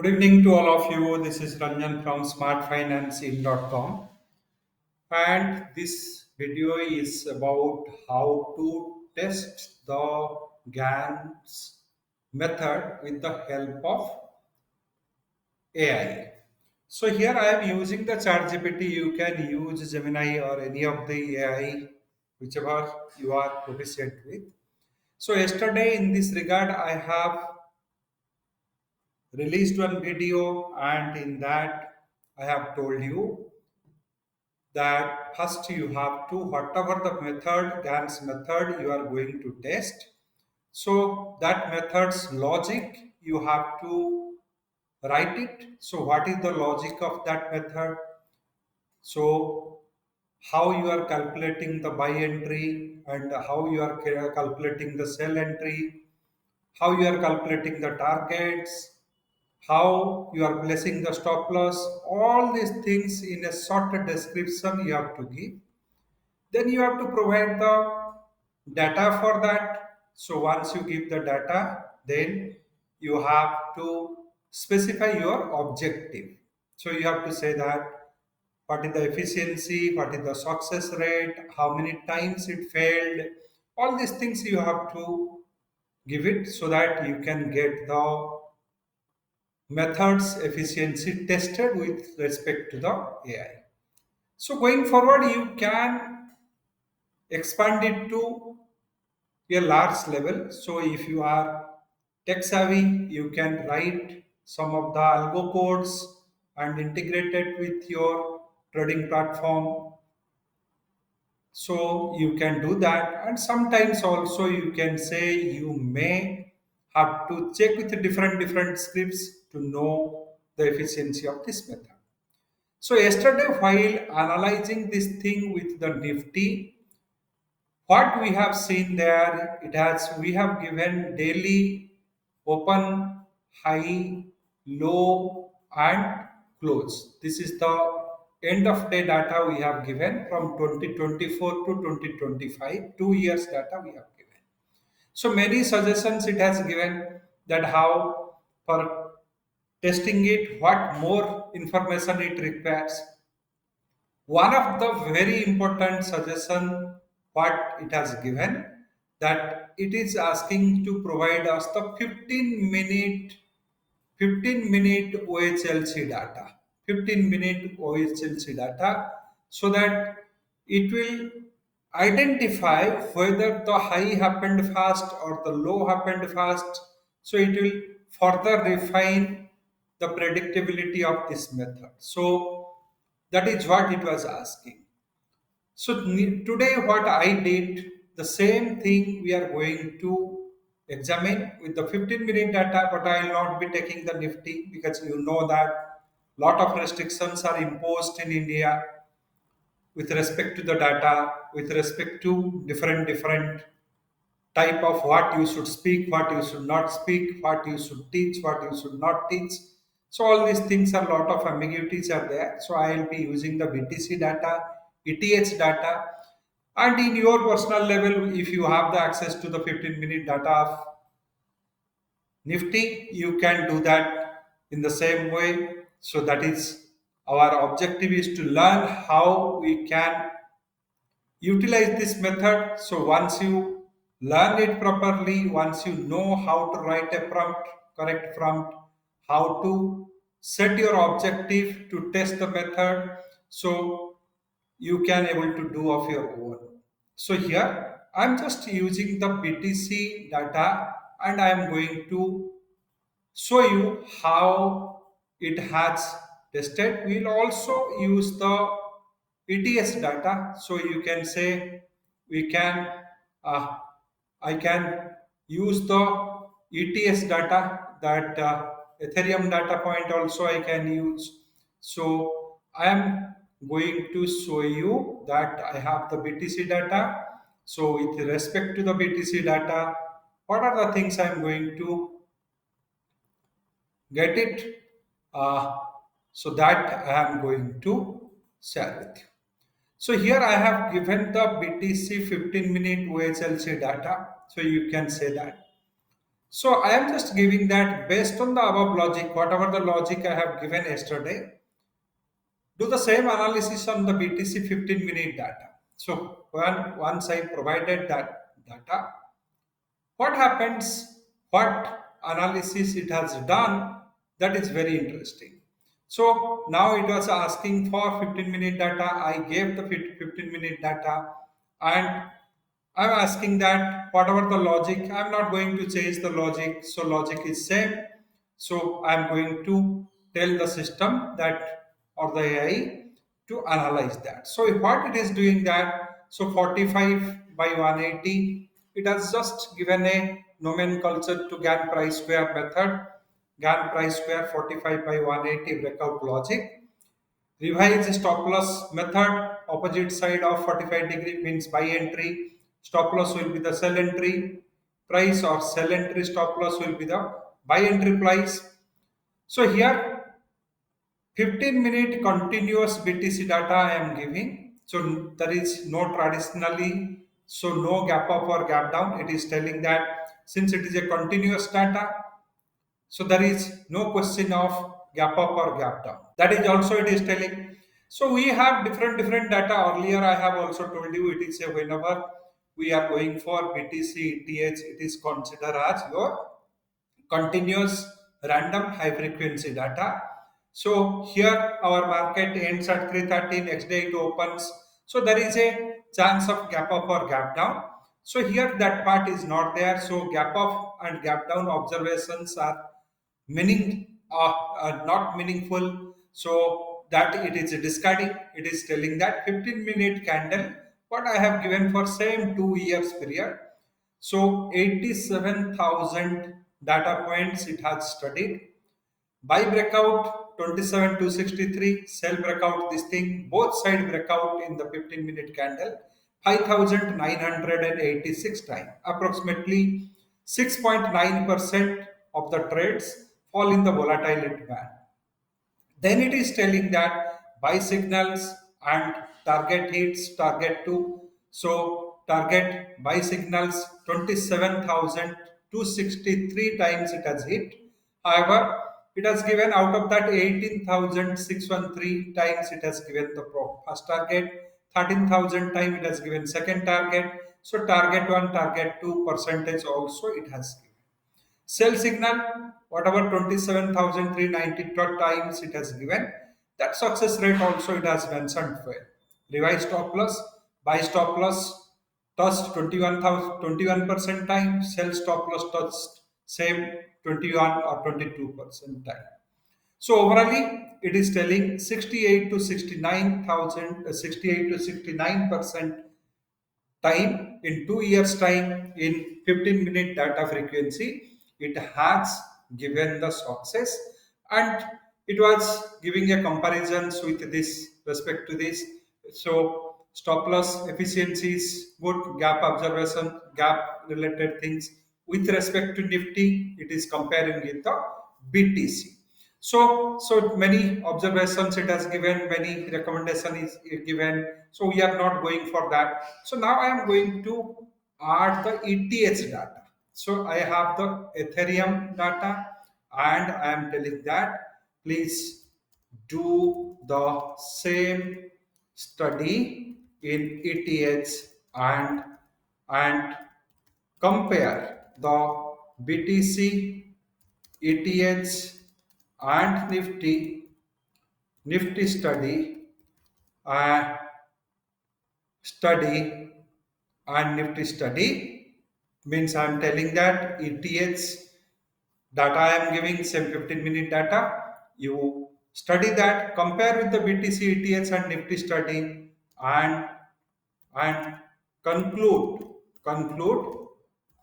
Good evening to all of you. This is Ranjan from smartfinancing.com, and this video is about how to test the Gann's method with the help of AI. So here I am using the ChatGPT. You can use Gemini or any of the AI, whichever you are proficient with. So yesterday in this regard, I have released one video, and in that I have told you that first you have to, whatever the method, Gann's method you are going to test, so that method's logic you have to write it. So what is the logic of that method? So how you are calculating the buy entry, and how you are calculating the sell entry, how you are calculating the targets, how you are placing the stop loss, all these things in a short description you have to give. Then you have to provide the data for that. So once you give the data, then you have to specify your objective. So you have to say that what is the efficiency, what is the success rate, how many times it failed, all these things you have to give it so that you can get the methods efficiency tested with respect to the AI. So going forward, you can expand it to a large level. So if you are tech savvy, you can write some of the algo codes and integrate it with your trading platform. So you can do that, and sometimes also you can say you may have to check with the different scripts to know the efficiency of this method. So yesterday, while analyzing this thing with the Nifty, what we have seen there, it has we have given daily open, high, low, and close. This is the end of day data we have given from 2024 to 2025. 2 years data we have given. So many suggestions it has given, that how for testing it, what more information it requires. One of the very important suggestion what it has given, that it is asking to provide us the 15-minute OHLC data, 15-minute OHLC data, so that it will identify whether the high happened fast or the low happened fast. So it will further refine the predictability of this method. So that is what it was asking. So today, what I did, the same thing we are going to examine with the 15-minute data, but I will not be taking the Nifty, because you know that lot of restrictions are imposed in India with respect to the data, with respect to different type of what you should speak, what you should not speak, what you should teach, what you should not teach. So all these things, are lot of ambiguities are there. So I will be using the BTC data, ETH data, and in your personal level, if you have the access to the 15-minute data of Nifty, you can do that in the same way. So that is our objective, is to learn how we can utilize this method. So once you learn it properly, once you know how to write a prompt, correct prompt, how to set your objective to test the method, so you can able to do of your own. So here I'm just using the BTC data, and I am going to show you how it has tested. We'll also use the ETS data. So you can say we can, uh, I can use the ETS data, that Ethereum data point also I can use. So I am going to show you that I have the BTC data. So with respect to the BTC data, what are the things I am going to get it? Uh, so that I am going to share with you. So here I have given the BTC 15-minute OHLC data. So you can say that. So I am just giving that based on the above logic, whatever the logic I have given yesterday, do the same analysis on the BTC 15-minute data. So once I provided that data, what happens, what analysis it has done, that is very interesting. So now it was asking for 15-minute data. I gave the 15-minute data, and I'm asking that whatever the logic, I'm not going to change the logic. So logic is same. So I'm going to tell the system that, or the AI, to analyze that. So what it is doing that, so 45 by 180, it has just given a nomenclature to Gann Price Square method. Gann Price Square 45 by 180 breakout logic. Revise stop loss method, opposite side of 45-degree means buy entry. Stop loss will be the sell entry price, or sell entry stop loss will be the buy entry price. So here 15-minute continuous BTC data I am giving. So there is no traditionally, so no gap up or gap down. It is telling that since it is a continuous data, so there is no question of gap up or gap down. That is also it is telling. So we have different data. Earlier I have also told you it is a whenever we are going for BTC, ETH, it is considered as your continuous random high frequency data. So here our market ends at 3:30, next day it opens. So there is a chance of gap up or gap down. So here that part is not there. So gap up and gap down observations are not meaningful. So that it is discarding. It is telling that 15-minute candle, what I have given for same 2 years period. So 87,000 data points it has studied. Buy breakout 27,263, sell breakout this thing, both side breakout in the 15-minute candle 5,986 times. Approximately 6.9% of the trades fall in the volatility band. Then it is telling that buy signals and target hits, target 2. So target buy signals 27,263 times it has hit. However, it has given out of that 18,613 times it has given the first target, 13,000 times it has given second target. So target 1, target 2 percentage also it has given. Sell signal, whatever 27,390 times it has given, that success rate also it has mentioned well. Revise stop loss, buy stop loss, touched 21% time, sell stop loss touched same 21 or 22% time. So overall, it is telling 68 to 69,000, 68 to 69% time in 2 years time in 15-minute data frequency it has given the success, and it was giving a comparisons with this respect to this. So stop loss efficiencies, good gap observation, gap related things with respect to Nifty, it is comparing with the BTC. So many observations it has given, many recommendation is given. So we are not going for that. So now I am going to add the ETH data. So I have the Ethereum data, and I am telling that please do the same study in ETH, and compare the BTC, ETH, and Nifty uh, study and Nifty study means I am telling that ETH data I am giving same 15-minute data. You study that, compare with the BTC, ETH, and Nifty study, and and conclude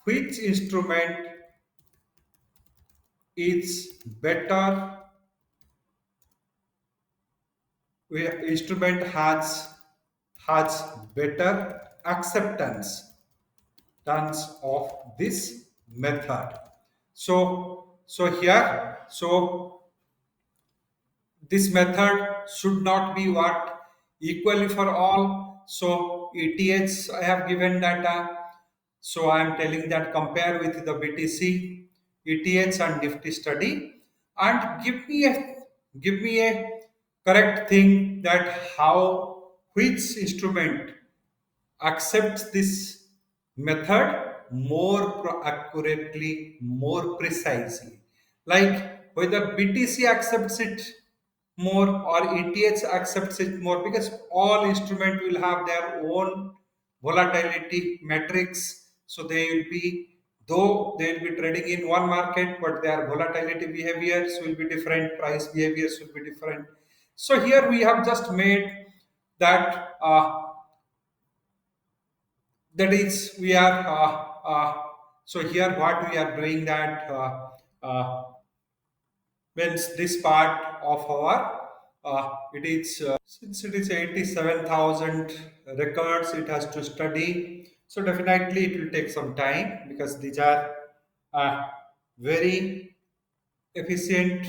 which instrument is better, instrument has better acceptance terms of this method. So this method should not be what equally for all. So ETH I have given data. So I am telling that compare with the BTC. ETH and Nifty study, and give me a correct thing that how which instrument accepts this method more accurately, more precisely. Like whether BTC accepts it more or ETH accepts it more, because all instrument will have their own volatility metrics. So they will be, though they will be trading in one market, but their volatility behaviors will be different, price behaviors will be different. So here we have just made that that is we are so here what we are doing that means this part of our it is since it is 87,000 records it has to study, so definitely it will take some time because these are uh, very efficient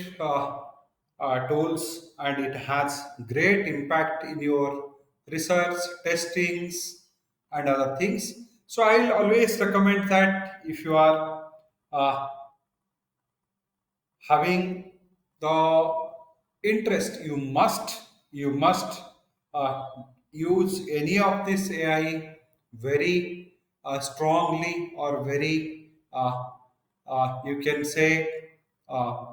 tools, and it has great impact in your research testings and other things. So I'll always recommend that if you are uh, having the interest, you must uh, use any of this AI very strongly, or very you can say uh,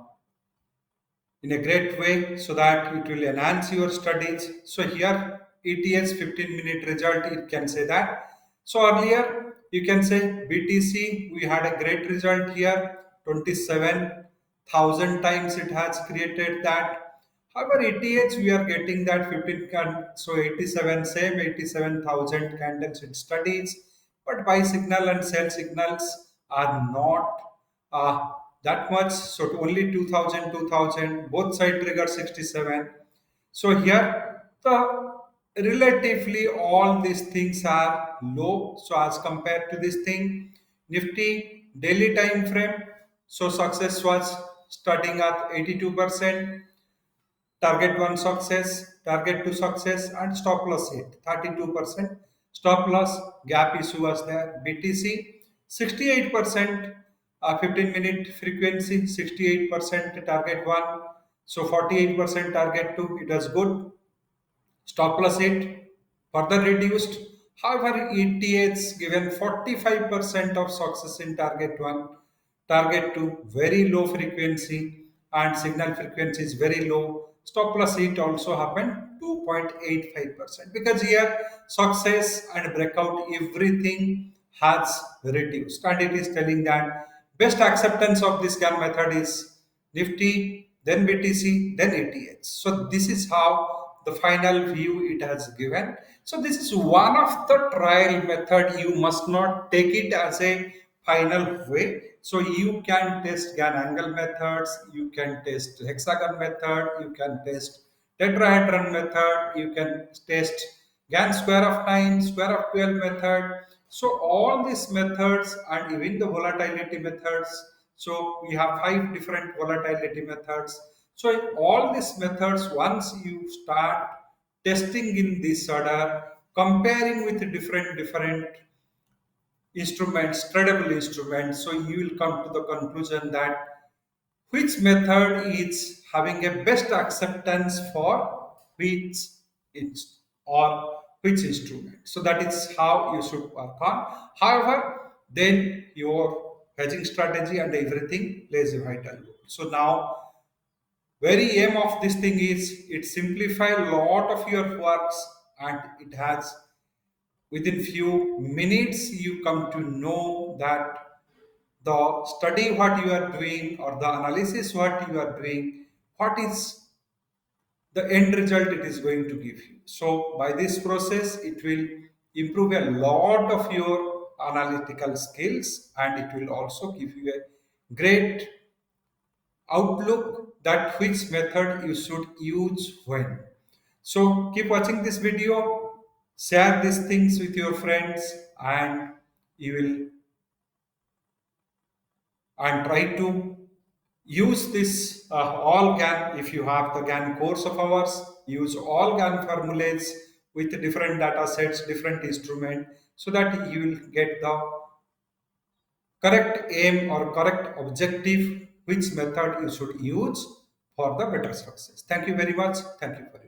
in a great way, so that it will enhance your studies. So here ETS 15-minute result, it can say that. So earlier you can say BTC, we had a great result here, 27,000 times it has created that. However, ETH we are getting that 15 so 87, same 87,000 candles it studies, but buy signal and sell signals are not that much. So only 2000, 2000, both side trigger 67. So here the relatively all these things are low. So as compared to this thing, Nifty daily time frame, so success was starting at 82%, target 1 success, target 2 success, and stop loss hit 32%. Stop loss gap issue was there. BTC 68%, 15-minute frequency, 68% target 1, so 48% target 2. It was good. Stop loss hit further reduced. However, ETHs given 45% of success in target 1, target 2 very low frequency, and signal frequency is very low. Stop loss hit also happened 2.85%, because here success and breakout everything has reduced, and it is telling that best acceptance of this Gann method is Nifty, then BTC, then ETH. So this is how the final view it has given. So this is one of the trial method. You must not take it as a final way. So you can test Gann angle methods, you can test hexagon method, you can test tetrahedron method, you can test Gann square of 9, square of 12 method. So all these methods and even the volatility methods. So we have 5 different volatility methods. So in all these methods, once you start testing in this order, comparing with different instruments, tradable instruments, so you will come to the conclusion that which method is having a best acceptance for which or which instrument. So that is how you should work on. However, then your hedging strategy and everything plays a vital role. So now very aim of this thing is it simplify a lot of your works, and it has within few minutes you come to know that the study what you are doing, or the analysis what you are doing, what is the end result it is going to give you. So by this process it will improve a lot of your analytical skills, and it will also give you a great outlook that which method you should use when. So keep watching this video, share these things with your friends, and you will and try to use this all GAN. If you have the GAN course of ours, use all GAN formulas with different data sets, different instrument, so that you will get the correct aim or correct objective, which method you should use for the better success. Thank you very much. Thank you for